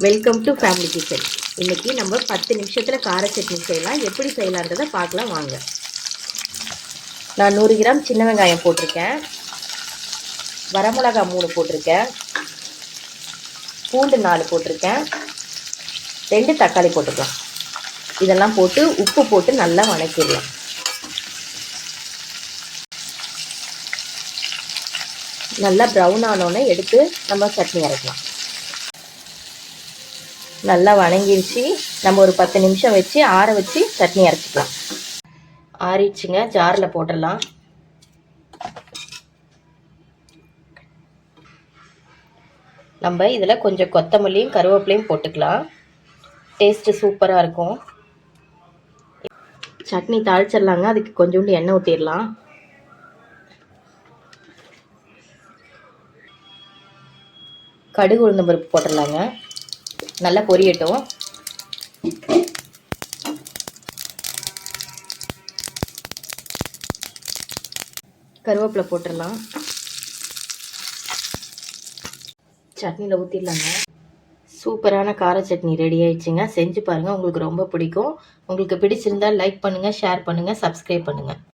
Welcome to family kitchen. இன்றைக்கி நம்ம 10 நிமிஷத்தில் கார சட்னி செய்யலாம். எப்படி செய்யலான்றதை பார்க்கலாம் வாங்க. நான் 100 கிராம் சின்ன வெங்காயம் போட்டிருக்கேன், வரமிளகா 3 போட்டிருக்கேன், பூண்டு 4 போட்டிருக்கேன், 2 தக்காளி போட்டுக்கலாம். இதெல்லாம் போட்டு உப்பு போட்டு நல்லா வதக்கிடலாம். நல்லா ப்ரௌன் ஆனோன்னே எடுத்து நம்ம சட்னி அரைக்கலாம். நல்லா வணங்கிடுச்சு. நம்ம ஒரு 10 நிமிஷம் வச்சு ஆற வச்சு சட்னி அரைச்சிக்கலாம். ஆறிடுச்சுங்க, ஜாரில் போட்டுடலாம். நம்ம இதில் கொஞ்சம் கொத்தமல்லியும் கருவேப்பிலையும் போட்டுக்கலாம். டேஸ்ட்டு சூப்பராக இருக்கும். சட்னி தாளிச்சிடலாங்க. அதுக்கு கொஞ்சோண்டு எண்ணெய் ஊற்றிடலாம். கடுகு உளுந்தம் பருப்பு போட்டுடலாங்க. நல்லா பொரியட்டும். கருவேப்பிலை போட்டுடலாம். சட்னியில் ஊற்றிடலாங்க. சூப்பரான கார சட்னி ரெடி ஆயிடுச்சுங்க. செஞ்சு பாருங்கள், உங்களுக்கு ரொம்ப பிடிக்கும். உங்களுக்கு பிடிச்சிருந்தால் லைக் பண்ணுங்கள், ஷேர் பண்ணுங்கள், சப்ஸ்கிரைப் பண்ணுங்கள்.